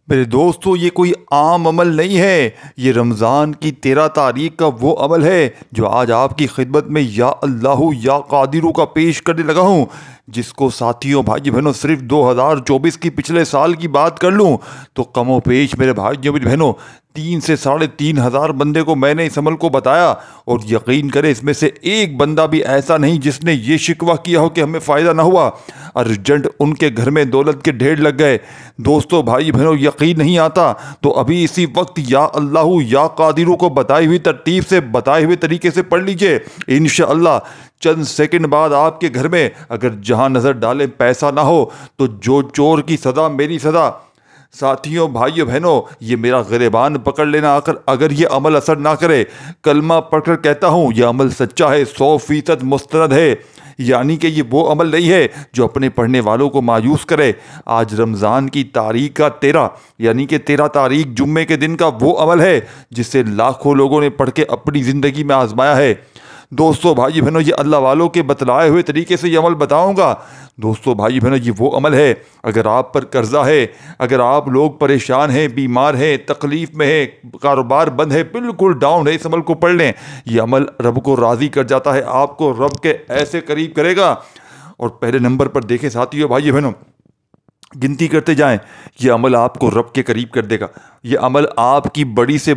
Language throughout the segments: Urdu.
میرے دوستو، یہ کوئی عام عمل نہیں ہے۔ یہ رمضان کی 13 تاریخ کا وہ عمل ہے جو آج آپ کی خدمت میں یا اللہ یا قادرو کا پیش کرنے لگا ہوں، جس کو ساتھیوں بھائی بہنوں صرف 2024 کی پچھلے سال کی بات کر لوں تو کم و بیش میرے بھائیوں بہنوں 3 سے 3,500 بندے کو میں نے اس عمل کو بتایا، اور یقین کرے اس میں سے ایک بندہ بھی ایسا نہیں جس نے یہ شکوہ کیا ہو کہ ہمیں فائدہ نہ ہوا۔ ارجنٹ ان کے گھر میں دولت کے ڈھیر لگ گئے۔ دوستو بھائی بہنوں، یقین نہیں آتا تو ابھی اسی وقت یا اللہ یا قادرو کو بتائی ہوئی ترتیب سے، بتائے ہوئے طریقے سے پڑھ لیجئے۔ انشاءاللہ چند سیکنڈ بعد آپ کے گھر میں اگر جہاں نظر ڈالیں پیسہ نہ ہو تو جو چور کی سزا میری سزا۔ ساتھیوں بھائیوں بہنوں، یہ میرا گریبان پکڑ لینا اگر یہ عمل اثر نہ کرے، کلمہ پڑھ کر کہتا ہوں یہ عمل سچا ہے، 100% مستند ہے، یعنی کہ یہ وہ عمل نہیں ہے جو اپنے پڑھنے والوں کو مایوس کرے۔ آج رمضان کی تاریخ کا 13 یعنی کہ 13 تاریخ جمعے کے دن کا وہ عمل ہے جسے لاکھوں لوگوں نے پڑھ کے اپنی زندگی میں آزمایا ہے۔ دوستو بھائی بہنوں، یہ اللہ والوں کے بتلائے ہوئے طریقے سے یہ عمل بتاؤں گا۔ دوستو بھائی بہنوں، یہ وہ عمل ہے اگر آپ پر قرضہ ہے، اگر آپ لوگ پریشان ہیں، بیمار ہیں، تکلیف میں ہیں، کاروبار بند ہے، بالکل ڈاؤن ہے، اس عمل کو پڑھ لیں۔ یہ عمل رب کو راضی کر جاتا ہے، آپ کو رب کے ایسے قریب کرے گا۔ اور پہلے نمبر پر دیکھیں ساتھیوں بھائی بہنوں، گنتی کرتے جائیں، یہ عمل آپ کو رب کے قریب کر دے گا۔ یہ عمل آپ کی بڑی سے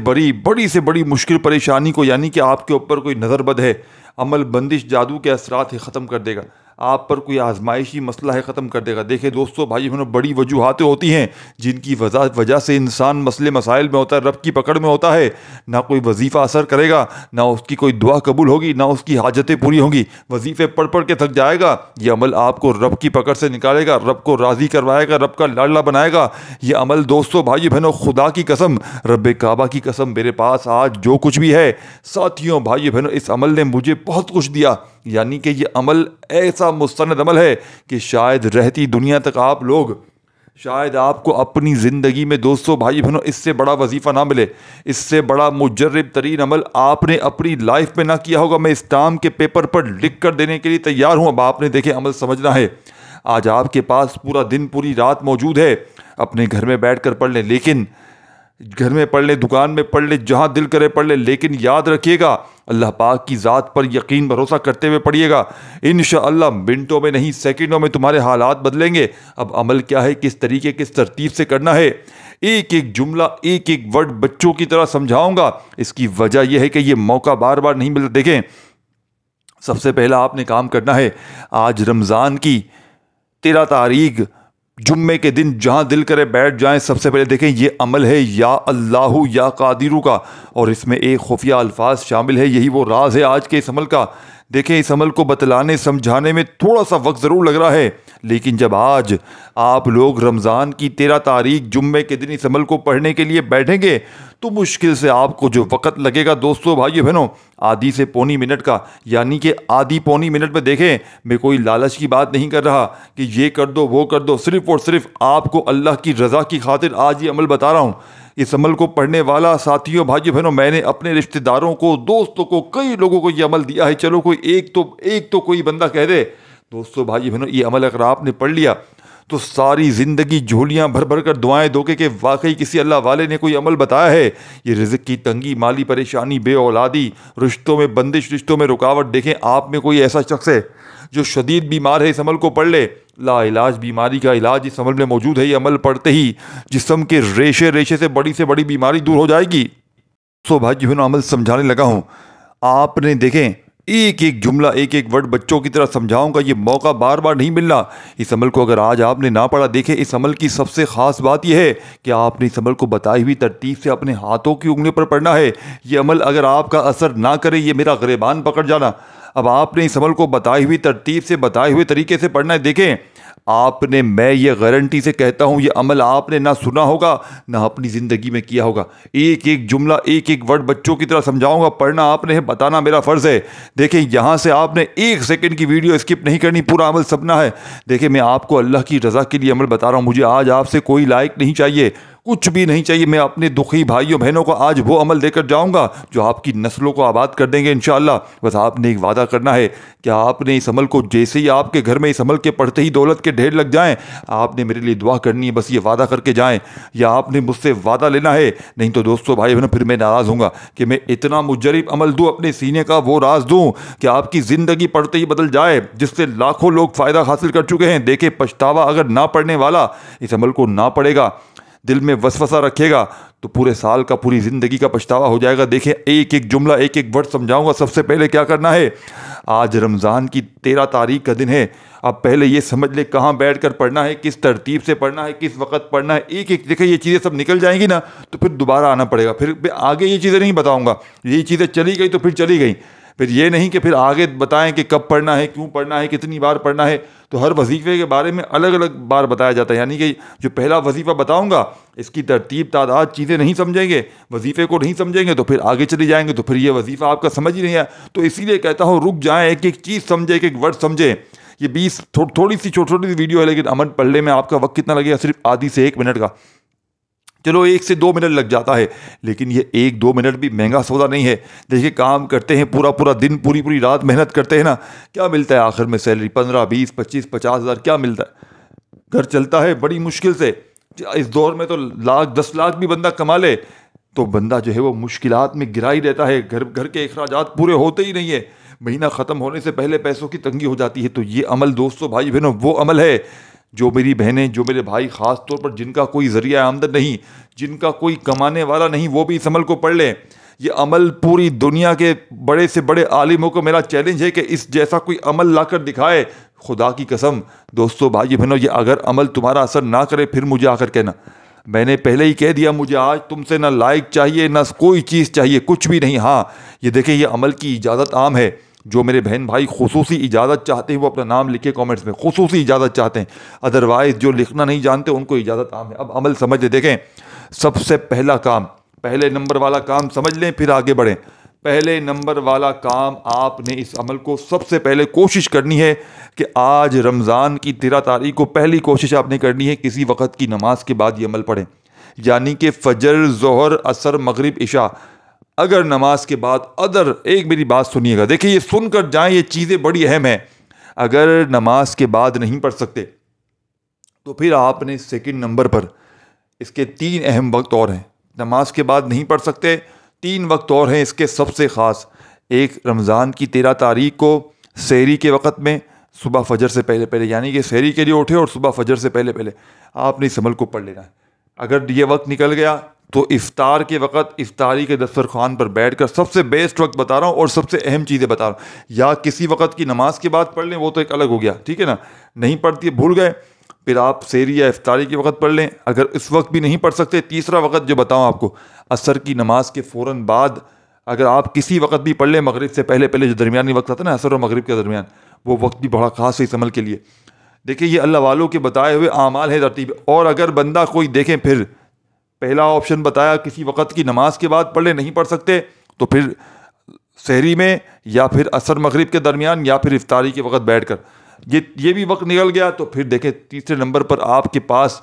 بڑی مشکل پریشانی کو، یعنی کہ آپ کے اوپر کوئی نظر بد ہے، عمل بندش جادو کے اثرات ہے، ختم کر دے گا۔ آپ پر کوئی آزمائشی مسئلہ ہے، ختم کر دے گا۔ دیکھیں دوستو بھائی بہنوں، بڑی وجوہاتیں ہوتی ہیں جن کی وجہ سے انسان مسئلے مسائل میں ہوتا ہے، رب کی پکڑ میں ہوتا ہے۔ نہ کوئی وظیفہ اثر کرے گا، نہ اس کی کوئی دعا قبول ہوگی، نہ اس کی حاجتیں پوری ہوں گی، وظیفے پڑھ کے تھک جائے گا۔ یہ عمل آپ کو رب کی پکڑ سے نکالے گا، رب کو راضی کروائے گا، رب کا لاڈلا بنائے گا۔ یہ عمل دوستو بھائی بہنوں، خدا کی قسم، رب کعبہ کی قسم، میرے پاس آج جو کچھ بھی ہے ساتھیوں بھائی بہنوں، اس عمل نے مجھے بہت کچھ دیا۔ یعنی کہ یہ عمل ایسا مستند عمل ہے کہ شاید رہتی دنیا تک آپ لوگ، شاید آپ کو اپنی زندگی میں دوستو بھائی بہنوں اس سے بڑا وظیفہ نہ ملے، اس سے بڑا مجرب ترین عمل آپ نے اپنی لائف میں نہ کیا ہوگا۔ میں اسٹامپ کے پیپر پر لکھ کر دینے کے لیے تیار ہوں۔ اب آپ نے دیکھے عمل سمجھنا ہے۔ آج آپ کے پاس پورا دن پوری رات موجود ہے، اپنے گھر میں بیٹھ کر پڑھ لیں، لیکن گھر میں پڑھ لیں، دکان میں پڑھ لیں، جہاں دل کرے پڑھ لیں، لیکن یاد رکھیے گا اللہ پاک کی ذات پر یقین بھروسہ کرتے ہوئے پڑھیے گا۔ انشاءاللہ منٹوں میں نہیں سیکنڈوں میں تمہارے حالات بدلیں گے۔ اب عمل کیا ہے، کس طریقے کس ترتیب سے کرنا ہے، ایک ایک جملہ ایک ایک ورڈ بچوں کی طرح سمجھاؤں گا۔ اس کی وجہ یہ ہے کہ یہ موقع بار بار نہیں ملتا۔ دیکھیں، سب سے پہلا آپ نے کام کرنا ہے، آج رمضان کی 13 تاریخ جمعے کے دن جہاں دل کرے بیٹھ جائیں۔ سب سے پہلے دیکھیں، یہ عمل ہے یا اللہ یا قادرو کا، اور اس میں ایک خفیہ الفاظ شامل ہے، یہی وہ راز ہے آج کے اس عمل کا۔ دیکھیں، اس عمل کو بتلانے سمجھانے میں تھوڑا سا وقت ضرور لگ رہا ہے، لیکن جب آج آپ لوگ رمضان کی 13 تاریخ جمعے کے دن اس عمل کو پڑھنے کے لیے بیٹھیں گے تو مشکل سے آپ کو جو وقت لگے گا دوستو بھائی بہنوں، آدھی سے پونی منٹ کا، یعنی کہ آدھی پونی منٹ میں۔ دیکھیں، میں کوئی لالچ کی بات نہیں کر رہا کہ یہ کر دو وہ کر دو، صرف اور صرف آپ کو اللہ کی رضا کی خاطر آج یہ عمل بتا رہا ہوں۔ اس عمل کو پڑھنے والا ساتھیوں بھائی بہنوں، میں نے اپنے رشتہ داروں کو، دوستوں کو، کئی لوگوں کو یہ عمل دیا ہے۔ چلو کوئی ایک تو کوئی بندہ کہہ دے۔ دوستو بھائی بہنوں، یہ عمل اگر آپ نے پڑھ لیا تو ساری زندگی جھولیاں بھر بھر کر دعائیں دو کہ واقعی کسی اللہ والے نے کوئی عمل بتایا ہے۔ یہ رزق کی تنگی، مالی پریشانی، بے اولادی، رشتوں میں بندش، رشتوں میں رکاوٹ، دیکھیں آپ میں کوئی ایسا شخص ہے جو شدید بیمار ہے، اس عمل کو پڑھ لے۔ لا علاج بیماری کا علاج اس عمل میں موجود ہے۔ یہ عمل پڑھتے ہی جسم کے ریشے سے بڑی بیماری دور ہو جائے گی۔ سو بھائی بہنوں، عمل سمجھانے لگا ہوں، آپ نے دیکھیں ایک ایک جملہ ایک ایک ورڈ بچوں کی طرح سمجھاؤں گا۔ یہ موقع بار بار نہیں ملنا۔ اس عمل کو اگر آج آپ نے نہ پڑھا، دیکھیں اس عمل کی سب سے خاص بات یہ ہے کہ آپ نے اس عمل کو بتائی ہوئی ترتیب سے اپنے ہاتھوں کی انگلیوں پر پڑھنا ہے۔ یہ عمل اگر آپ کا اثر نہ کرے، یہ میرا گریبان پکڑ جانا۔ اب آپ نے اس عمل کو بتائی ہوئی ترتیب سے، بتائے ہوئے طریقے سے پڑھنا ہے۔ دیکھیں آپ نے، میں یہ گارنٹی سے کہتا ہوں، یہ عمل آپ نے نہ سنا ہوگا نہ اپنی زندگی میں کیا ہوگا۔ ایک ایک جملہ ایک ایک ورڈ بچوں کی طرح سمجھاؤں گا، پڑھنا آپ نے ہے، بتانا میرا فرض ہے۔ دیکھیں یہاں سے آپ نے 1 سیکنڈ کی ویڈیو اسکپ نہیں کرنی، پورا عمل سمجھنا ہے۔ دیکھیں میں آپ کو اللہ کی رضا کے لیے عمل بتا رہا ہوں، مجھے آج آپ سے کوئی لائک نہیں چاہیے، کچھ بھی نہیں چاہیے. میں اپنے دکھی بھائیوں بہنوں کو آج وہ عمل دے کر جاؤں گا جو آپ کی نسلوں کو آباد کر دیں گے انشاءاللہ. بس آپ نے ایک وعدہ کرنا ہے کہ آپ نے اس عمل کو, جیسے ہی آپ کے گھر میں اس عمل کے پڑھتے ہی دولت کے ڈھیر لگ جائیں, آپ نے میرے لیے دعا کرنی ہے. بس یہ وعدہ کر کے جائیں, یا آپ نے مجھ سے وعدہ لینا ہے. نہیں تو دوستو بھائی بہنوں پھر میں ناراض ہوں گا کہ میں اتنا مجرب عمل دوں, اپنے سینے کا وہ راز دوں کہ آپ کی زندگی پڑھتے ہی بدل جائے, جس سے لاکھوں لوگ فائدہ حاصل کر چکے ہیں. دیکھیں پچھتاوا اگر نہ پڑھنے والا اس عمل کو نہ پڑھے گا, دل میں وسوسہ رکھے گا, تو پورے سال کا, پوری زندگی کا پچھتاوا ہو جائے گا. دیکھیں ایک ایک جملہ, ایک ایک ورڈ سمجھاؤں گا. سب سے پہلے کیا کرنا ہے, آج رمضان کی 13 تاریخ کا دن ہے. اب پہلے یہ سمجھ لے کہاں بیٹھ کر پڑھنا ہے, کس ترتیب سے پڑھنا ہے, کس وقت پڑھنا ہے. ایک ایک دیکھیں یہ چیزیں سب نکل جائیں گی نا, تو پھر دوبارہ آنا پڑے گا. پھر آگے یہ چیزیں نہیں بتاؤں گا, یہ چیزیں چلی گئی تو پھر چلی گئیں. پھر یہ نہیں کہ پھر آگے بتائیں کہ کب پڑھنا ہے, کیوں پڑھنا ہے, کتنی بار پڑھنا ہے. تو ہر وظیفے کے بارے میں الگ الگ بار بتایا جاتا ہے. یعنی کہ جو پہلا وظیفہ بتاؤں گا, اس کی ترتیب تعداد چیزیں نہیں سمجھیں گے, وظیفے کو نہیں سمجھیں گے, تو پھر آگے چلی جائیں گے, تو پھر یہ وظیفہ آپ کا سمجھ ہی نہیں آیا. تو اسی لیے کہتا ہوں رک جائیں, ایک ایک چیز سمجھیں, ایک ایک ورڈ سمجھیں. یہ 20 تھوڑی سی چھوٹی سی ویڈیو ہے, لیکن عمل پڑھنے میں آپ کا وقت کتنا لگے گا, صرف آدھی سے 1 منٹ کا. چلو 1 سے 2 منٹ لگ جاتا ہے, لیکن یہ 1-2 منٹ بھی مہنگا سودا نہیں ہے. دیکھیے کام کرتے ہیں پورا دن, پوری رات محنت کرتے ہیں نا, کیا ملتا ہے آخر میں سیلری؟ 15, 20, 25, 50 ہزار کیا ملتا ہے؟ گھر چلتا ہے بڑی مشکل سے. اس دور میں تو 10 لاکھ بھی بندہ کما لے تو بندہ جو ہے وہ مشکلات میں گرا ہی رہتا ہے. گھر کے اخراجات پورے ہوتے ہی نہیں ہے, مہینہ ختم ہونے سے پہلے پیسوں کی تنگی ہو جاتی ہے. تو یہ عمل دوستو بھائی بہنوں وہ عمل ہے جو میری بہنیں, جو میرے بھائی, خاص طور پر جن کا کوئی ذریعہ آمدن نہیں, جن کا کوئی کمانے والا نہیں, وہ بھی اس عمل کو پڑھ لیں. یہ عمل پوری دنیا کے بڑے سے بڑے عالموں کو میرا چیلنج ہے کہ اس جیسا کوئی عمل لا کر دکھائے. خدا کی قسم دوستو بھائی بہنوں, یہ اگر عمل تمہارا اثر نہ کرے پھر مجھے آ کر کہنا. میں نے پہلے ہی کہہ دیا, مجھے آج تم سے نہ لائک چاہیے, نہ کوئی چیز چاہیے, کچھ بھی نہیں. ہاں یہ دیکھیں یہ عمل کی اجازت عام ہے. جو میرے بہن بھائی خصوصی اجازت چاہتے ہیں وہ اپنا نام لکھے کامنٹس میں, خصوصی اجازت چاہتے ہیں. ادروائز جو لکھنا نہیں جانتے ان کو اجازت عام ہے. اب عمل سمجھ لیں. دیکھیں سب سے پہلا کام, پہلے نمبر والا کام سمجھ لیں, پھر آگے بڑھیں. پہلے نمبر والا کام, آپ نے اس عمل کو سب سے پہلے کوشش کرنی ہے کہ آج رمضان کی 13 تاریخ کو پہلی کوشش آپ نے کرنی ہے کسی وقت کی نماز کے بعد یہ عمل پڑھیں. یعنی کہ فجر, ظہر, عصر, مغرب, عشاء, اگر نماز کے بعد ایک میری بات سنیے گا, دیکھیں یہ سن کر جائیں, یہ چیزیں بڑی اہم ہیں. اگر نماز کے بعد نہیں پڑھ سکتے تو پھر آپ نے سیکنڈ نمبر پر اس کے 3 اہم وقت اور ہیں. نماز کے بعد نہیں پڑھ سکتے, 3 وقت اور ہیں اس کے سب سے خاص. ایک رمضان کی 13 تاریخ کو سحری کے وقت میں, صبح فجر سے پہلے پہلے, یعنی کہ سحری کے لیے اٹھے اور صبح فجر سے پہلے پہلے آپ نے اس عمل کو پڑھ لینا ہے. اگر یہ وقت نکل گیا تو افطار کے وقت, افطاری کے دسترخوان پر بیٹھ کر, سب سے بیسٹ وقت بتا رہا ہوں اور سب سے اہم چیزیں بتا رہا ہوں, یا کسی وقت کی نماز کے بعد پڑھ لیں, وہ تو ایک الگ ہو گیا, ٹھیک ہے نا, نہیں پڑھتی بھول گئے, پھر آپ سحری یا افطاری کے وقت پڑھ لیں. اگر اس وقت بھی نہیں پڑھ سکتے, تیسرا وقت جو بتاؤں آپ کو, عصر کی نماز کے فوراً بعد اگر آپ کسی وقت بھی پڑھ لیں, مغرب سے پہلے پہلے جو درمیانی وقت آتا ہے نا عصر اور مغرب کے درمیان, وہ وقت بھی بڑا خاص ہے اس عمل کے لیے. دیکھیں یہ اللہ والوں کے بتائے ہوئے اعمال ہے ترتیب. اور اگر بندہ کوئی دیکھیں, پھر پہلا آپشن بتایا کسی وقت کی نماز کے بعد پڑھ لیں, نہیں پڑھ سکتے تو پھر سحری میں, یا پھر عصر مغرب کے درمیان, یا پھر افطاری کے وقت بیٹھ کر. یہ بھی وقت نکل گیا تو پھر دیکھیں تیسرے نمبر پر آپ کے پاس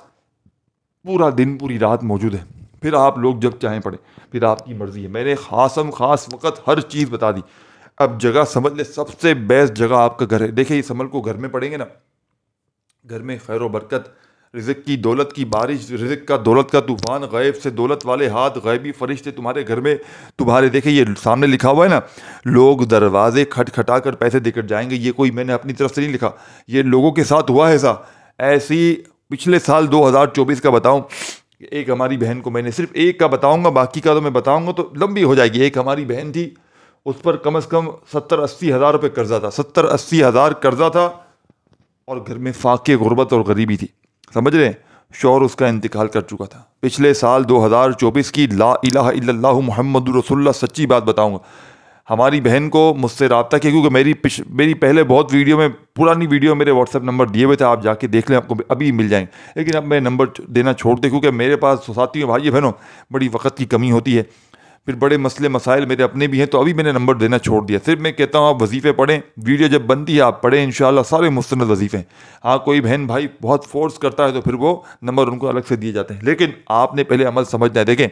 پورا دن, پوری رات موجود ہے. پھر آپ لوگ جب چاہیں پڑھیں, پھر آپ کی مرضی ہے. میں نے خاص وقت ہر چیز بتا دی. اب جگہ سمجھ لیں, سب سے بیسٹ جگہ آپ کا گھر ہے. دیکھیں اس عمل کو گھر میں پڑھیں گے نا, گھر میں خیر و برکت, رزق کی, دولت کی بارش, رزق کا, دولت کا طوفان, غیب سے دولت والے ہاتھ, غیبی فرشتے تمہارے گھر میں تمہارے. دیکھیں یہ سامنے لکھا ہوا ہے نا, لوگ دروازے کھٹکھٹا کر پیسے دے کر جائیں گے. یہ کوئی میں نے اپنی طرف سے نہیں لکھا, یہ لوگوں کے ساتھ ہوا ہے ایسا. ایسی پچھلے سال 2024 کا بتاؤں, ایک ہماری بہن کو, میں نے صرف ایک کا بتاؤں گا, باقی کا تو میں بتاؤں گا تو لمبی ہو جائے گی. ایک ہماری بہن تھی, اس پر کم از کم 70-80 ہزار روپے قرضہ تھا, 70-80 ہزار قرضہ تھا, اور گھر میں فاقے غربت اور غریبی تھی. سمجھ رہے ہیں, شوہر اس کا انتقال کر چکا تھا. پچھلے سال 2024 کی لا الہ الا اللہ محمد رسول اللہ سچی بات بتاؤں گا, ہماری بہن کو مجھ سے رابطہ کیا, کیونکہ میری پہلے بہت ویڈیو میں, پرانی ویڈیو میرے واٹس ایپ نمبر دیے ہوئے تھے, آپ جا کے دیکھ لیں, آپ کو ابھی مل جائیں گے. لیکن اب میں نمبر دینا چھوڑ دیں کیونکہ میرے پاس ساتھیوں بھائی بہنوں بڑی وقت کی کمی ہوتی ہے. پھر بڑے مسئلے مسائل میرے اپنے بھی ہیں تو ابھی میں نے نمبر دینا چھوڑ دیا. صرف میں کہتا ہوں آپ وظیفے پڑھیں, ویڈیو جب بنتی ہے آپ پڑھیں, انشاءاللہ سارے مستند وظیفے ہیں. ہاں کوئی بہن بھائی بہت فورس کرتا ہے تو پھر وہ نمبر ان کو الگ سے دیے جاتے ہیں, لیکن آپ نے پہلے عمل سمجھنا ہے. دیکھیں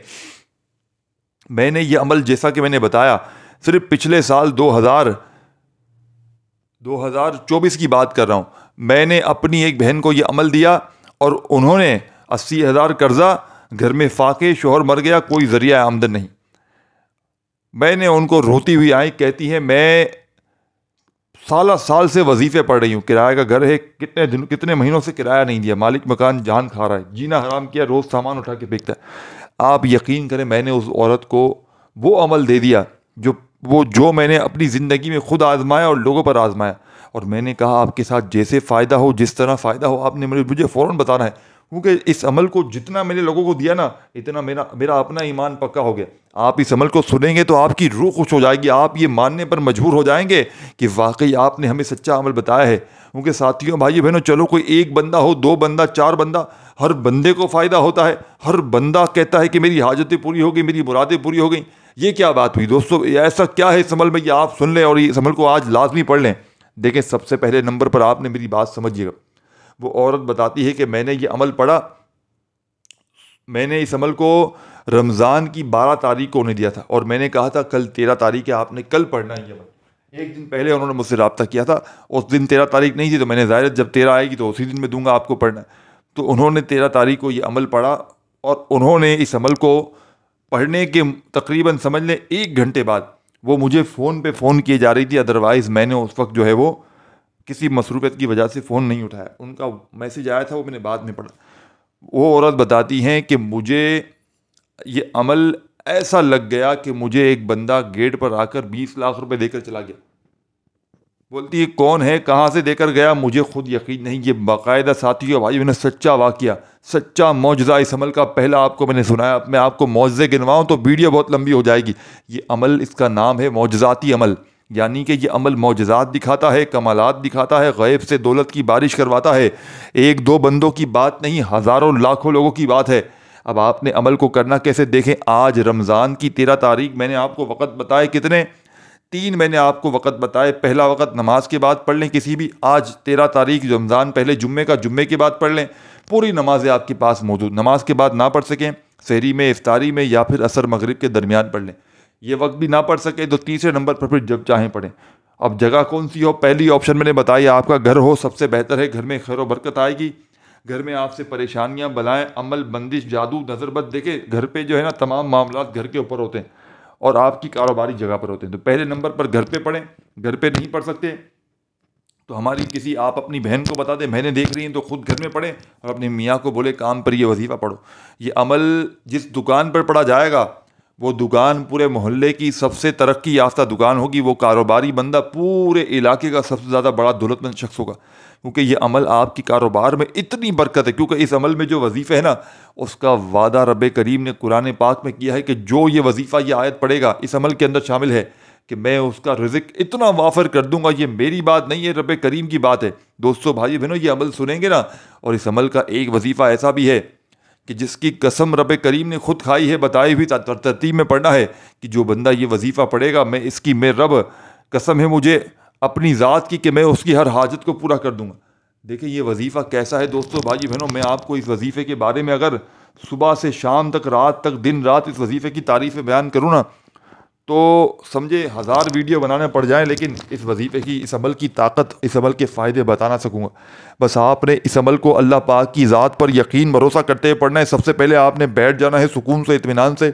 میں نے یہ عمل جیسا کہ میں نے بتایا صرف پچھلے سال 2024 کی بات کر رہا ہوں, میں نے اپنی ایک بہن کو یہ عمل دیا اور انہوں نے 80,000 قرضہ, گھر میں فاقے, شوہر مر گیا, کوئی ذریعہ آمدن نہیں. میں نے ان کو روتی ہوئی آئی, کہتی ہے میں سال سے وظیفے پڑھ رہی ہوں, کرایہ کا گھر ہے, کتنے مہینوں سے کرایہ نہیں دیا, مالک مکان جان کھا رہا ہے, جینا حرام کیا, روز سامان اٹھا کے پھینکتا ہے. آپ یقین کریں میں نے اس عورت کو وہ عمل دے دیا جو میں نے اپنی زندگی میں خود آزمایا اور لوگوں پر آزمایا, اور میں نے کہا آپ کے ساتھ جیسے فائدہ ہو, جس طرح فائدہ ہو, آپ نے مجھے فوراً بتانا ہے, کیونکہ اس عمل کو جتنا میں نے لوگوں کو دیا نا اتنا میرا اپنا ایمان پکا ہو گیا. آپ اس عمل کو سنیں گے تو آپ کی روح خوش ہو جائے گی, آپ یہ ماننے پر مجبور ہو جائیں گے کہ واقعی آپ نے ہمیں سچا عمل بتایا ہے. کیونکہ ساتھیوں بھائیو بہنوں, چلو کوئی ایک بندہ ہو, 2 بندہ, 4 بندہ, ہر بندے کو فائدہ ہوتا ہے, ہر بندہ کہتا ہے کہ میری حاجتیں پوری ہو گئی, میری مرادیں پوری ہو گئیں. یہ کیا بات ہوئی دوستو, ایسا کیا ہے اس عمل میں, یہ آپ سن لیں اور اس عمل کو آج لازمی پڑھ لیں. دیکھیں سب سے پہلے نمبر پر آپ نے میری بات سمجھیے گا. وہ عورت بتاتی ہے کہ میں نے یہ عمل پڑھا, میں نے اس عمل کو رمضان کی 12 تاریخ کو انہیں دیا تھا, اور میں نے کہا تھا کل 13 تاریخ ہے, آپ نے کل پڑھنا ہے یہ عمل. ایک دن پہلے انہوں نے مجھ سے رابطہ کیا تھا, اس دن 13 تاریخ نہیں تھی, تو میں نے ظاہر جب 13 آئے گی تو اسی دن میں دوں گا آپ کو پڑھنا. تو انہوں نے 13 تاریخ کو یہ عمل پڑھا, اور انہوں نے اس عمل کو پڑھنے کے تقریباً سمجھ لیں 1 گھنٹے بعد وہ مجھے فون پہ فون کیے جا رہی تھی, ادروائز میں نے اس وقت جو ہے وہ کسی مصروفیت کی وجہ سے فون نہیں اٹھایا. ان کا میسج آیا تھا, وہ میں نے بعد میں پڑھا. وہ عورت بتاتی ہیں کہ مجھے یہ عمل ایسا لگ گیا کہ مجھے ایک بندہ گیٹ پر آ کر 20 لاکھ روپے دے کر چلا گیا. بولتی ہے کون ہے, کہاں سے دے کر گیا, مجھے خود یقین نہیں. یہ باقاعدہ ساتھیوں بھائی میں نے سچا واقعہ, سچا معجزہ اس عمل کا پہلا آپ کو میں نے سنایا. اب میں آپ کو معجزے گنواؤں تو ویڈیو بہت لمبی ہو جائے گی. یہ عمل, اس کا نام ہے معجزاتی عمل, یعنی کہ یہ عمل معجزات دکھاتا ہے, کمالات دکھاتا ہے, غیب سے دولت کی بارش کرواتا ہے. 1-2 بندوں کی بات نہیں, ہزاروں لاکھوں لوگوں کی بات ہے. اب آپ نے عمل کو کرنا کیسے, دیکھیں آج رمضان کی 13 تاریخ, میں نے آپ کو وقت بتائے کتنے, 3 میں نے آپ کو وقت بتائے. پہلا وقت نماز کے بعد پڑھ لیں کسی بھی, آج 13 تاریخ رمضان, پہلے جمعے کے بعد پڑھ لیں. پوری نمازیں آپ کے پاس موجود, نماز کے بعد نہ پڑھ سکیں سحری میں, افطاری میں, یا پھر عصر مغرب کے درمیان پڑھ لیں. یہ وقت بھی نہ پڑھ سکے تو تیسرے نمبر پر پھر جب چاہیں پڑھیں. اب جگہ کون سی ہو, پہلی آپشن میں نے بتائی, آپ کا گھر ہو سب سے بہتر ہے, گھر میں خیر و برکت آئے گی. گھر میں آپ سے پریشانیاں, بلائیں, عمل, بندش, جادو, نظر بد, دیکھیں گھر پہ جو ہے نا تمام معاملات گھر کے اوپر ہوتے ہیں اور آپ کی کاروباری جگہ پر ہوتے ہیں. تو پہلے نمبر پر گھر پہ پڑھیں. گھر پہ نہیں پڑھ سکتے تو ہماری کسی, آپ اپنی بہن کو بتا دیں, بہنیں دیکھ رہی ہیں تو خود گھر میں پڑھیں, اور اپنے میاں کو بولے کام پر یہ وظیفہ پڑھو. یہ عمل جس دکان پر پڑھا جائے گا وہ دکان پورے محلے کی سب سے ترقی یافتہ دکان ہوگی. وہ کاروباری بندہ پورے علاقے کا سب سے زیادہ بڑا دولت مند شخص ہوگا, کیونکہ یہ عمل آپ کی کاروبار میں اتنی برکت ہے. کیونکہ اس عمل میں جو وظیفہ ہے نا, اس کا وعدہ رب کریم نے قرآن پاک میں کیا ہے کہ جو یہ وظیفہ, یہ آیت پڑھے گا, اس عمل کے اندر شامل ہے کہ میں اس کا رزق اتنا وافر کر دوں گا. یہ میری بات نہیں ہے, رب کریم کی بات ہے. دوستو بھائی بہنوں, یہ عمل سنیں گے نا, اور اس عمل کا ایک وظیفہ ایسا بھی ہے کہ جس کی قسم رب کریم نے خود کھائی ہے, بتائی ہوئی ترتیب میں پڑھنا ہے کہ جو بندہ یہ وظیفہ پڑھے گا, میں رب قسم ہے مجھے اپنی ذات کی کہ میں اس کی ہر حاجت کو پورا کر دوں گا. دیکھیں یہ وظیفہ کیسا ہے دوستو بھائی بہنوں, میں آپ کو اس وظیفے کے بارے میں اگر صبح سے شام تک, رات تک, دن رات اس وظیفے کی تعریفیں بیان کروں نا تو سمجھے 1000 ویڈیو بنانے پڑ جائیں, لیکن اس وظیفے کی, اس عمل کی طاقت, اس عمل کے فائدے بتا نہ سکوں گا. بس آپ نے اس عمل کو اللہ پاک کی ذات پر یقین بھروسہ کرتے ہوئے پڑھنا ہے. سب سے پہلے آپ نے بیٹھ جانا ہے سکون سے, اطمینان سے,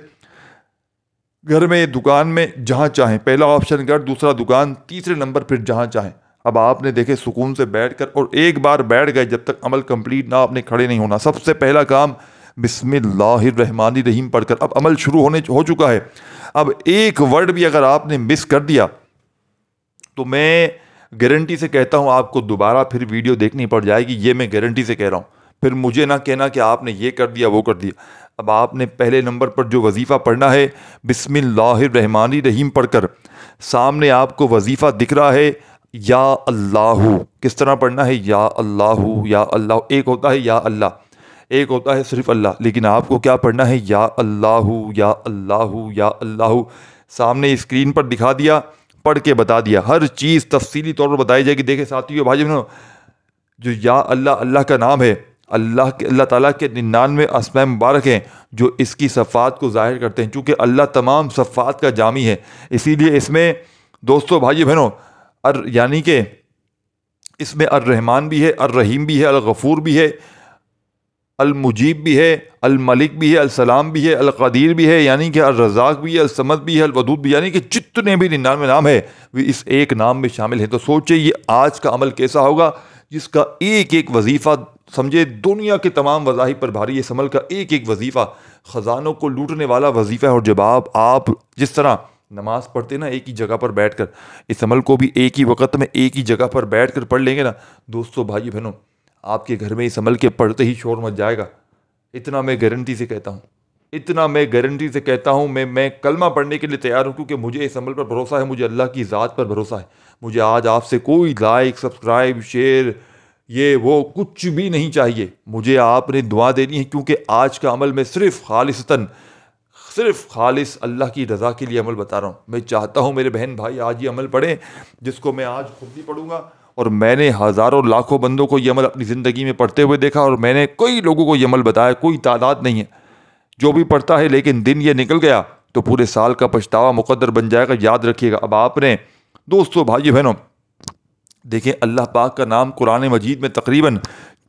گھر میں, دکان میں, جہاں چاہیں. پہلا آپشن گھر, دوسرا دکان, تیسرے نمبر پھر جہاں چاہیں. اب آپ نے دیکھے سکون سے بیٹھ کر, اور ایک بار بیٹھ گئے جب تک عمل کمپلیٹ نہ, آپ نے کھڑے نہیں ہونا. سب سے پہلا کام بسم اللہ الرحمن الرحیم پڑھ کر. اب عمل شروع ہو چکا ہے. اب ایک ورڈ بھی اگر آپ نے مس کر دیا تو میں گارنٹی سے کہتا ہوں آپ کو دوبارہ پھر ویڈیو دیکھنی پڑ جائے گی. یہ میں گارنٹی سے کہہ رہا ہوں. پھر مجھے نہ کہنا کہ آپ نے یہ کر دیا, وہ کر دیا. اب آپ نے پہلے نمبر پر جو وظیفہ پڑھنا ہے, بسم اللہ الرحمن الرحیم پڑھ کر, سامنے آپ کو وظیفہ دکھ رہا ہے یا اللہ. کس طرح پڑھنا ہے, یا اللہ, یا اللہ. ایک ہوتا ہے یا اللہ, ایک ہوتا ہے صرف اللہ، لیکن آپ کو کیا پڑھنا ہے؟ یا اللہ یا اللہ یا اللہ، سامنے اسکرین پر دکھا دیا، پڑھ کے بتا دیا، ہر چیز تفصیلی طور پر بتائی جائے گی۔ دیکھیں ساتھیو بھائی بہنوں، جو یا اللہ کا نام ہے، اللہ تعالیٰ کے 99 اسماء مبارک ہیں جو اس کی صفات کو ظاہر کرتے ہیں، چونکہ اللہ تمام صفات کا جامی ہے، اسی لیے اس میں دوستو بھائی بہنوں یعنی کہ اس میں الرحمن بھی ہے، الرحیم بھی ہے، الغفور بھی ہے، المجیب بھی ہے، الملک بھی ہے، السلام بھی ہے، القدیر بھی ہے، یعنی کہ الرزاق بھی ہے، الصمد بھی ہے، الودود بھی، یعنی کہ جتنے بھی 99 نام ہے وہ اس ایک نام میں شامل ہیں۔ تو سوچیں یہ آج کا عمل کیسا ہوگا جس کا ایک ایک وظیفہ سمجھے دنیا کے تمام وظائف پر بھاری، اس عمل کا ایک ایک وظیفہ خزانوں کو لوٹنے والا وظیفہ ہے۔ اور جب آپ جس طرح نماز پڑھتے نا ایک ہی جگہ پر بیٹھ کر، اس عمل کو بھی ایک ہی وقت میں ایک ہی جگہ پر بیٹھ کر پڑھ لیں گے نا دوستو بھائی بہنوں، آپ کے گھر میں اس عمل کے پڑھتے ہی شور مچ جائے گا۔ اتنا میں گارنٹی سے کہتا ہوں، اتنا میں گارنٹی سے کہتا ہوں، میں کلمہ پڑھنے کے لیے تیار ہوں، کیونکہ مجھے اس عمل پر بھروسہ ہے، مجھے اللہ کی ذات پر بھروسہ ہے۔ مجھے آج آپ سے کوئی لائک، سبسکرائب، شیئر، یہ وہ کچھ بھی نہیں چاہیے، مجھے آپ نے دعا دینی ہے، کیونکہ آج کا عمل میں صرف خالص اللہ کی رضا کے لیے عمل بتا رہا ہوں۔ میں چاہتا ہوں میرے بہن بھائی آج یہ عمل پڑھیں، جس کو میں آج خود بھی پڑھوں گا، اور میں نے ہزاروں لاکھوں بندوں کو یہ عمل اپنی زندگی میں پڑھتے ہوئے دیکھا، اور میں نے کئی لوگوں کو یہ عمل بتایا، کوئی تعداد نہیں ہے جو بھی پڑھتا ہے، لیکن دن یہ نکل گیا تو پورے سال کا پچھتاوا مقدر بن جائے گا۔ یاد رکھیے گا۔ اب آپ نے دوستو بھائی بہنوں دیکھیں اللہ پاک کا نام قرآن مجید میں تقریباً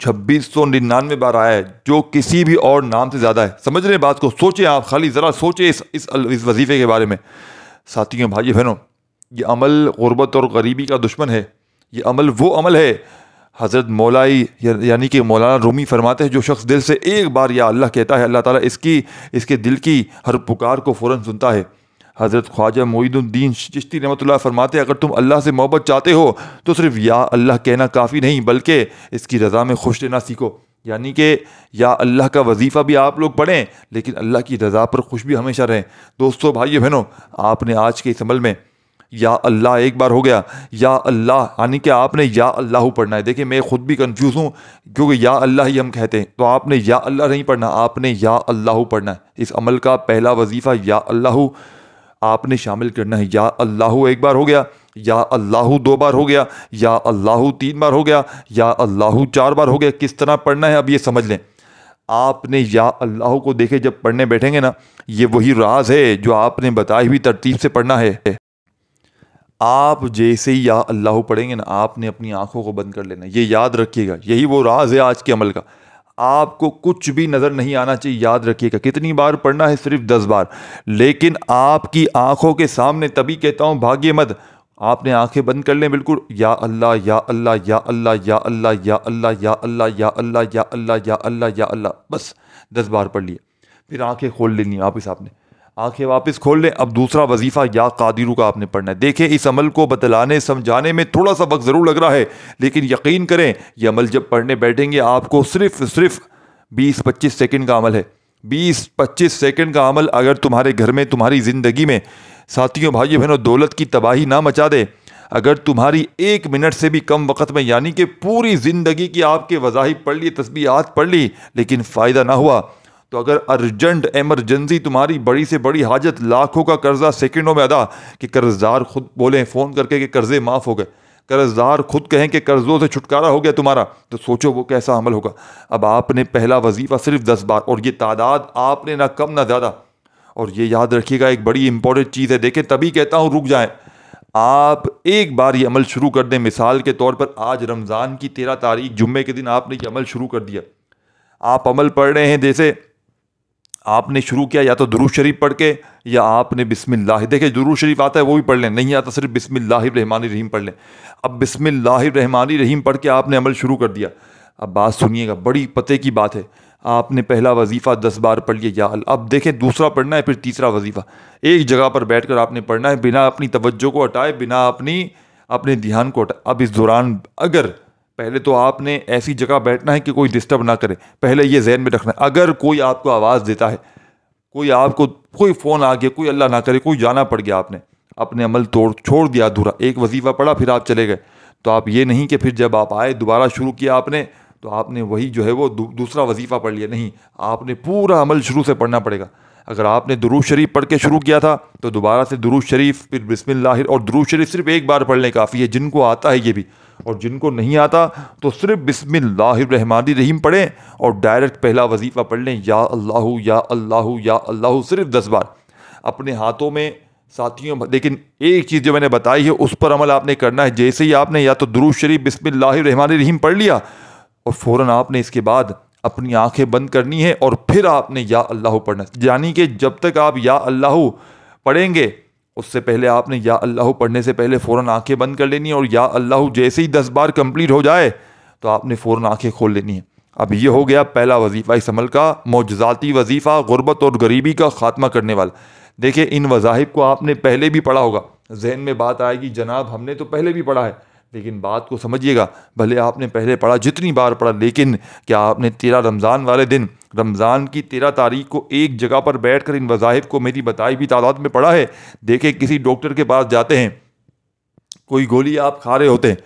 2699 بار آیا ہے، جو کسی بھی اور نام سے زیادہ ہے۔ سمجھ رہے ہیں بات کو؟ سوچیں، آپ خالی ذرا سوچیں اس وظیفے کے بارے میں۔ ساتھیوں بھائی بہنوں، یہ عمل غربت اور غریبی کا دشمن ہے۔ یہ عمل وہ عمل ہے، حضرت مولائی یعنی کہ مولانا رومی فرماتے ہیں، جو شخص دل سے ایک بار یا اللہ کہتا ہے، اللہ تعالیٰ اس کے دل کی ہر پکار کو فوراً سنتا ہے۔ حضرت خواجہ معید الدین چشتی رحمۃ اللہ فرماتے ہیں، اگر تم اللہ سے محبت چاہتے ہو تو صرف یا اللہ کہنا کافی نہیں، بلکہ اس کی رضا میں خوش رہنا سیکھو۔ یعنی کہ یا اللہ کا وظیفہ بھی آپ لوگ پڑھیں، لیکن اللہ کی رضا پر خوش بھی ہمیشہ رہیں۔ دوستو بھائی بہنوں، آپ نے آج کے اس عمل میں یا اللہ ایک بار ہو گیا، یا اللہ یعنی کہ آپ نے یا اللہ پڑھنا ہے۔ دیکھیں میں خود بھی کنفیوز ہوں، کیونکہ یا اللہ ہی ہم کہتے ہیں، تو آپ نے یا اللہ نہیں پڑھنا، آپ نے یا اللہ پڑھنا ہے۔ اس عمل کا پہلا وظیفہ یا اللہ آپ نے شامل کرنا ہے۔ یا اللہ ایک بار ہو گیا، یا اللہ 2 بار ہو گیا، یا اللہ 3 بار ہو گیا، یا اللہ 4 بار ہو گیا۔ کس طرح پڑھنا ہے اب یہ سمجھ لیں۔ آپ نے یا اللہ کو دیکھے جب پڑھنے بیٹھیں گے نا، یہ وہی راز ہے جو آپ نے بتائی ہوئی ترتیب سے پڑھنا ہے۔ آپ جیسے ہی یا اللہ پڑھیں گے نا، آپ نے اپنی آنکھوں کو بند کر لینا، یہ یاد رکھیے گا، یہی وہ راز ہے آج کے عمل کا۔ آپ کو کچھ بھی نظر نہیں آنا چاہیے، یاد رکھیے گا۔ کتنی بار پڑھنا ہے؟ صرف 10 بار، لیکن آپ کی آنکھوں کے سامنے، تبھی کہتا ہوں بھاگیے مت، آپ نے آنکھیں بند کر لیں بالکل، یا اللہ یا اللہ یا اللہ یا اللہ یا اللہ یا اللہ یا اللہ یا اللہ یا اللہ یا اللہ، بس 10 بار پڑھ لیے، پھر آنکھیں کھول لینی واپس، آپ نے آنکھیں واپس کھول لیں۔ اب دوسرا وظیفہ یا قادرو کا آپ نے پڑھنا ہے۔ دیکھیں اس عمل کو بتلانے سمجھانے میں تھوڑا سا وقت ضرور لگ رہا ہے، لیکن یقین کریں یہ عمل جب پڑھنے بیٹھیں گے آپ کو صرف 20-25 سیکنڈ کا عمل ہے۔ 20-25 سیکنڈ کا عمل اگر تمہارے گھر میں، تمہاری زندگی میں ساتھیوں بھائیوں بہنوں دولت کی تباہی نہ مچا دے، اگر تمہاری 1 منٹ سے بھی کم وقت میں، یعنی کہ پوری زندگی کی آپ کے وظائف پڑھ لی، تسبیحات پڑھ لی، لیکن فائدہ نہ ہوا، تو اگر ارجنٹ ایمرجنسی تمہاری بڑی سے بڑی حاجت، لاکھوں کا قرضہ سیکنڈوں میں ادا، کہ قرض دار خود بولیں فون کر کے کہ قرضے معاف ہو گئے، قرض دار خود کہیں کہ قرضوں سے چھٹکارا ہو گیا تمہارا، تو سوچو وہ کیسا عمل ہوگا۔ اب آپ نے پہلا وظیفہ صرف 10 بار، اور یہ تعداد آپ نے نہ کم نہ زیادہ۔ اور یہ یاد رکھیے گا، ایک بڑی امپورٹنٹ چیز ہے، دیکھیں تبھی کہتا ہوں رک جائیں۔ آپ ایک بار یہ عمل شروع کر دیں، مثال کے طور پر آج رمضان کی 13 تاریخ جمعے کے دن آپ نے یہ عمل شروع کر دیا، آپ عمل پڑھ رہے ہیں، جیسے آپ نے شروع کیا یا تو درود شریف پڑھ کے، یا آپ نے بسم اللہ، دیکھیں درود شریف آتا ہے وہ بھی پڑھ لیں، نہیں آتا صرف بسم اللہ الرحمن الرحیم پڑھ لیں۔ اب بسم اللہ الرحمن الرحیم پڑھ کے آپ نے عمل شروع کر دیا۔ اب بات سنیے گا، بڑی پتے کی بات ہے، آپ نے پہلا وظیفہ 10 بار پڑھ لیا یا اللہ، اب دیکھیں دوسرا پڑھنا ہے، پھر تیسرا وظیفہ ایک جگہ پر بیٹھ کر آپ نے پڑھنا ہے، بنا اپنی توجہ کو ہٹائے، بنا اپنے دھیان کو ہٹائے۔ اب اس دوران اگر پہلے تو آپ نے ایسی جگہ بیٹھنا ہے کہ کوئی ڈسٹرب نہ کرے، پہلے یہ ذہن میں رکھنا ہے، اگر کوئی آپ کو آواز دیتا ہے، کوئی فون آ گیا، کوئی اللہ نہ کرے کوئی جانا پڑ گیا، آپ نے اپنے عمل چھوڑ دیا ادھورا، ایک وظیفہ پڑھا پھر آپ چلے گئے، تو آپ یہ نہیں کہ پھر جب آپ آئے دوبارہ شروع کیا آپ نے، تو آپ نے وہی جو ہے وہ دوسرا وظیفہ پڑھ لیا. نہیں, آپ نے پورا عمل شروع سے پڑھنا پڑے گا. اگر آپ نے درود شریف پڑھ کے شروع کیا تھا تو دوبارہ سے درود شریف, پھر بسم اللہ, اور درود شریف صرف ایک بار پڑھنے کافی ہے, جن کو آتا ہے یہ بھی, اور جن کو نہیں آتا تو صرف بسم اللہ الرحمن الرحیم پڑھیں اور ڈائریکٹ پہلا وظیفہ پڑھ لیں, یا اللہ یا اللہ یا اللہ, صرف 10 بار اپنے ہاتھوں میں. ساتھیوں, لیکن ایک چیز جو میں نے بتائی ہے اس پر عمل آپ نے کرنا ہے. جیسے ہی آپ نے یا تو درود شریف بسم اللہ الرحمن الرحیم پڑھ لیا, اور فوراً آپ نے اس کے بعد اپنی آنکھیں بند کرنی ہے اور پھر آپ نے یا اللہ پڑھنا ہے. یعنی کہ جب تک آپ یا اللہ پڑھیں گے اس سے پہلے آپ نے یا اللہ پڑھنے سے پہلے فوراً آنکھیں بند کر لینی ہے, اور یا اللہ جیسے ہی 10 بار کمپلیٹ ہو جائے تو آپ نے فوراً آنکھیں کھول لینی ہے. اب یہ ہو گیا پہلا وظیفہ اس عمل کا, معجزاتی وظیفہ, غربت اور غریبی کا خاتمہ کرنے والا. دیکھیں ان وظائف کو آپ نے پہلے بھی پڑھا ہوگا. ذہن میں بات آئے گی جناب ہم نے تو پہلے بھی پڑھا ہے, لیکن بات کو سمجھیے گا, بھلے آپ نے پہلے پڑھا جتنی بار پڑھا, لیکن کیا آپ نے 13 رمضان والے دن, رمضان کی 13 تاریخ کو ایک جگہ پر بیٹھ کر ان وظائف کو میری بتائی ہوئی تعداد میں پڑھا ہے؟ دیکھیں کسی ڈاکٹر کے پاس جاتے ہیں, کوئی گولی آپ کھا رہے ہوتے ہیں,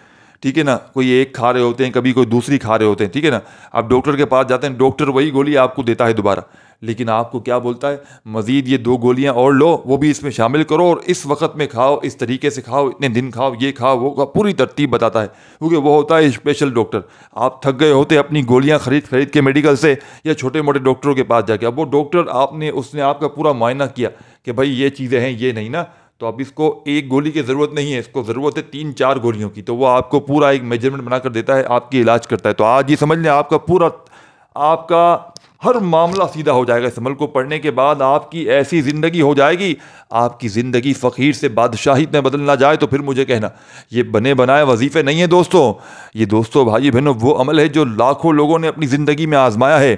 ٹھیک ہے نا, کوئی ایک کھا رہے ہوتے ہیں, کبھی کوئی دوسری کھا رہے ہوتے ہیں, ٹھیک ہے نا. آپ ڈاکٹر کے پاس جاتے ہیں, ڈاکٹر وہی گولی آپ کو دیتا ہے دوبارہ, لیکن آپ کو کیا بولتا ہے, مزید یہ 2 گولیاں اور لو, وہ بھی اس میں شامل کرو, اور اس وقت میں کھاؤ, اس طریقے سے کھاؤ, اتنے دن کھاؤ, یہ کھاؤ, وہ کھاؤ, پوری ترتیب بتاتا ہے, کیونکہ وہ ہوتا ہے اسپیشل ڈاکٹر. آپ تھک گئے ہوتے اپنی گولیاں خرید کے میڈیکل سے یا چھوٹے موٹے ڈاکٹروں کے پاس جا کے. اب وہ ڈاکٹر اس نے آپ کا پورا معائنہ کیا کہ بھائی یہ چیزیں ہیں, یہ نہیں نا, تو اب اس کو ایک گولی کی ضرورت نہیں ہے, اس کو ضرورت ہے 3-4 گولیوں کی. تو وہ آپ کو پورا ایک میجرمنٹ بنا کر دیتا ہے, آپ کی علاج کرتا ہے. تو آج یہ سمجھ لیں آپ کا ہر معاملہ سیدھا ہو جائے گا. اس عمل کو پڑھنے کے بعد آپ کی ایسی زندگی ہو جائے گی, آپ کی زندگی فقیر سے بادشاہیت میں بدل نہ جائے تو پھر مجھے کہنا. یہ بنے بنائے وظیفے نہیں ہیں دوستوں, یہ دوستوں بھائی بہنوں وہ عمل ہے جو لاکھوں لوگوں نے اپنی زندگی میں آزمایا ہے.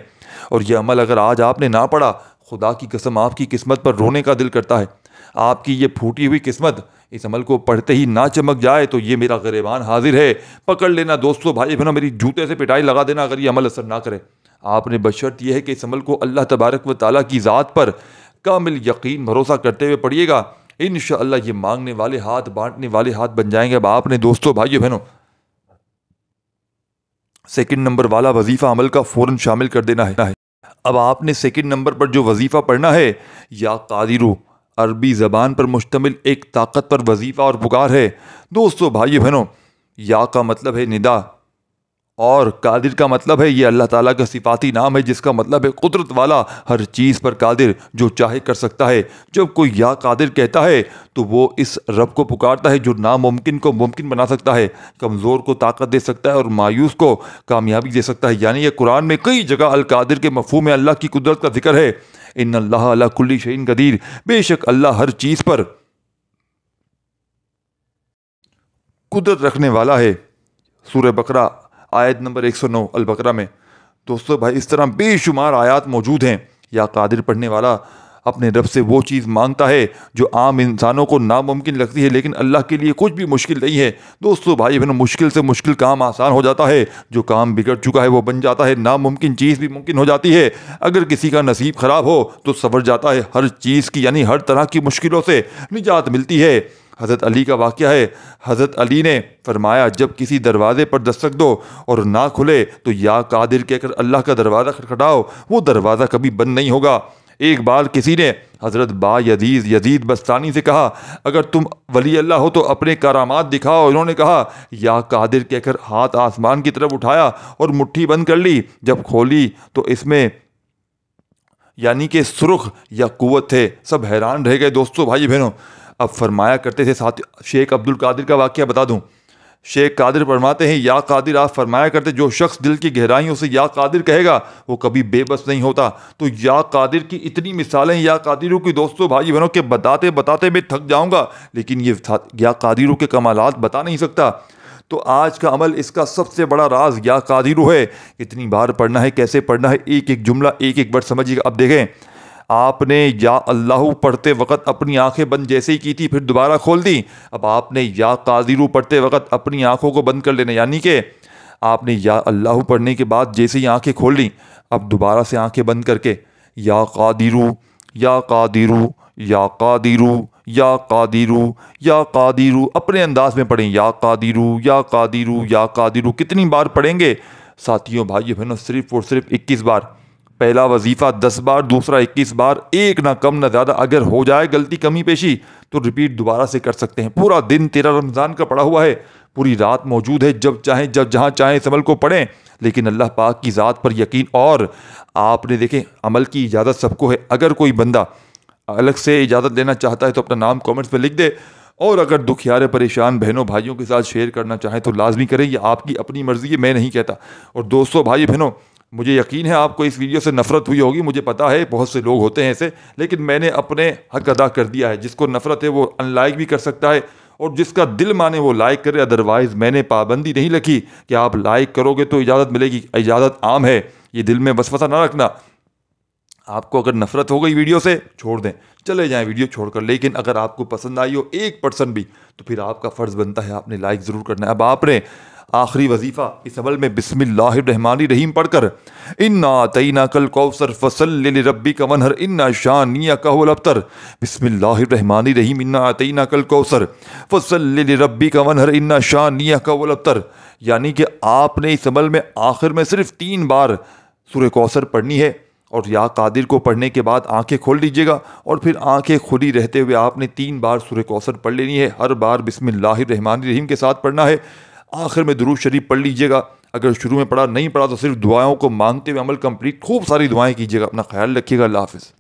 اور یہ عمل اگر آج آپ نے نہ پڑھا, خدا کی قسم آپ کی قسمت پر رونے کا دل کرتا ہے. آپ کی یہ پھوٹی ہوئی قسمت اس عمل کو پڑھتے ہی نہ چمک جائے تو یہ میرا گریبان حاضر ہے, پکڑ لینا دوستو بھائی بہنوں, میری جوتے سے پٹائی لگا دینا اگر یہ عمل اثر نہ کرے. آپ نے بشرط یہ ہے کہ اس عمل کو اللہ تبارک و تعالیٰ کی ذات پر کامل یقین بھروسہ کرتے ہوئے پڑھیے گا. انشاءاللہ یہ مانگنے والے ہاتھ بانٹنے والے ہاتھ بن جائیں گے. اب آپ نے دوستو بھائیو بہنوں سیکنڈ نمبر والا وظیفہ عمل کا فوراً شامل کر دینا ہے. اب آپ نے سیکنڈ نمبر پر جو وظیفہ پڑھنا ہے, یا قادرو, عربی زبان پر مشتمل ایک طاقتور وظیفہ اور پکار ہے. دوستو بھائی بہنوں, یا کا مطلب ہے ندا, اور قادر کا مطلب ہے, یہ اللہ تعالیٰ کا صفاتی نام ہے جس کا مطلب ہے قدرت والا, ہر چیز پر قادر, جو چاہے کر سکتا ہے. جب کوئی یا قادر کہتا ہے تو وہ اس رب کو پکارتا ہے جو ناممکن کو ممکن بنا سکتا ہے, کمزور کو طاقت دے سکتا ہے اور مایوس کو کامیابی دے سکتا ہے. یعنی یہ قرآن میں کئی جگہ القادر کے مفہوم میں اللہ کی قدرت کا ذکر ہے. ان اللہ علی کل شیء قدیر, بے شک اللہ ہر چیز پر قدرت رکھنے والا ہے. سورہ بقرہ آیت نمبر 109 البقرہ میں. دوستو بھائی اس طرح بے شمار آیات موجود ہیں. یا قادر پڑھنے والا اپنے رب سے وہ چیز مانگتا ہے جو عام انسانوں کو ناممکن لگتی ہے, لیکن اللہ کے لیے کچھ بھی مشکل نہیں ہے. دوستو بھائی بہنوں مشکل سے مشکل کام آسان ہو جاتا ہے, جو کام بگڑ چکا ہے وہ بن جاتا ہے, ناممکن چیز بھی ممکن ہو جاتی ہے. اگر کسی کا نصیب خراب ہو تو سنور جاتا ہے, ہر چیز کی یعنی ہر طرح کی مشکلوں سے نجات ملتی ہے. حضرت علی کا واقعہ ہے. حضرت علی نے فرمایا جب کسی دروازے پر دستک دو اور نہ کھلے تو یا قادر کہہ کر اللہ کا دروازہ کھٹکھٹاؤ, وہ دروازہ کبھی بند نہیں ہوگا. ایک بار کسی نے حضرت با یزید بستانی سے کہا اگر تم ولی اللہ ہو تو اپنے کرامات دکھاؤ. انہوں نے کہا یا قادر کہہ کر ہاتھ آسمان کی طرف اٹھایا اور مٹھی بند کر لی. جب کھولی تو اس میں یعنی کہ سرخ یا قوت تھے. سب حیران رہ گئے. دوستو بھائی بہنوں اب فرمایا کرتے تھے شیخ عبد القادر کا واقعہ بتا دوں. شیخ قادر فرماتے ہیں یا قادر آپ فرمایا کرتے جو شخص دل کی گہرائیوں سے یا قادر کہے گا وہ کبھی بے بس نہیں ہوتا. تو یا قادر کی اتنی مثالیں یا قادروں کی دوستوں بھائی بہنوں کے بتاتے میں تھک جاؤں گا, لیکن یہ یا قادروں کے کمالات بتا نہیں سکتا. تو آج کا عمل اس کا سب سے بڑا راز یا قادر ہے. کتنی بار پڑھنا ہے, کیسے پڑھنا ہے, ایک ایک جملہ ایک ایک ورڈ سمجھیے گا. اب دیکھیں آپ نے یا اللہ پڑھتے وقت اپنی آنکھیں بند جیسے ہی کی تھی پھر دوبارہ کھول دی. اب آپ نے یا قادر پڑھتے وقت اپنی آنکھوں کو بند کر لینا, یعنی کہ آپ نے یا اللہ پڑھنے کے بعد جیسے ہی آنکھیں کھول لیں اب دوبارہ سے آنکھیں بند کر کے یا قادر یا قادر یا قادر یا قادر یا قادر اپنے انداز میں پڑھیں. یا قادر یا قادر یا قادر. کتنی بار پڑھیں گے ساتھیوں بھائیو بہنوں صرف اور صرف 21 بار، پہلا وظیفہ 10 بار، دوسرا 21 بار، ایک نہ کم نہ زیادہ، اگر ہو جائے غلطی کمی پیشی تو ریپیٹ دوبارہ سے کر سکتے ہیں۔ پورا دن 13 رمضان کا پڑا ہوا ہے، پوری رات موجود ہے، جب چاہیں جب جہاں چاہیں اس عمل کو پڑھیں، لیکن اللہ پاک کی ذات پر یقین۔ اور آپ نے دیکھیں عمل کی اجازت سب کو ہے، اگر کوئی بندہ الگ سے اجازت لینا چاہتا ہے تو اپنا نام کامنٹس میں لکھ دے، اور اگر دکھیارے پریشان بہنوں بھائیوں کے ساتھ شیئر کرنا چاہیں تو لازمی کریں، یہ آپ کی اپنی مرضی ہے، میں نہیں کہتا۔ اور دوستوں بھائی بہنوں، مجھے یقین ہے آپ کو اس ویڈیو سے نفرت ہوئی ہوگی، مجھے پتا ہے بہت سے لوگ ہوتے ہیں ایسے، لیکن میں نے اپنے حق ادا کر دیا ہے۔ جس کو نفرت ہے وہ ان لائک بھی کر سکتا ہے، اور جس کا دل مانے وہ لائک کرے، ادروائز میں نے پابندی نہیں رکھی کہ آپ لائک کرو گے تو اجازت ملے گی، اجازت عام ہے، یہ دل میں وسوسہ نہ رکھنا۔ آپ کو اگر نفرت ہو گئی ویڈیو سے، چھوڑ دیں، چلے جائیں ویڈیو چھوڑ کر، لیکن اگر آپ کو پسند آئی ہو 1% بھی تو پھر آپ کا فرض بنتا ہے آپ نے لائک ضرور کرنا ہے۔ اب آپ نے آخری وظیفہ اس عمل میں بسم اللہ الرحمن الرحیم پڑھ کر انا اعطیناک الکوثر فصلی لربک وانحر ان شانئک هو الابتر، بسم اللہ الرحمن الرحیم انا اعطیناک الکوثر فصلی لربک وانحر ان شانئک هو الابتر، یعنی کہ آپ نے اس عمل میں آخر میں صرف 3 بار سورہ کوثر پڑھنی ہے، اور یا قادر کو پڑھنے کے بعد آنکھیں کھول لیجئے گا، اور پھر آنکھیں کھلی رہتے ہوئے آپ نے 3 بار سورہ کوثر پڑھ لینی ہے، ہر بار بسم اللہ الرحمن الرحیم کے ساتھ پڑھنا ہے، آخر میں درود شریف پڑھ لیجئے گا، اگر شروع میں پڑھا نہیں پڑھا تو صرف دعاؤں کو مانگتے ہوئے عمل کمپلیٹ، خوب ساری دعائیں کیجئے گا، اپنا خیال رکھیے گا، اللہ حافظ۔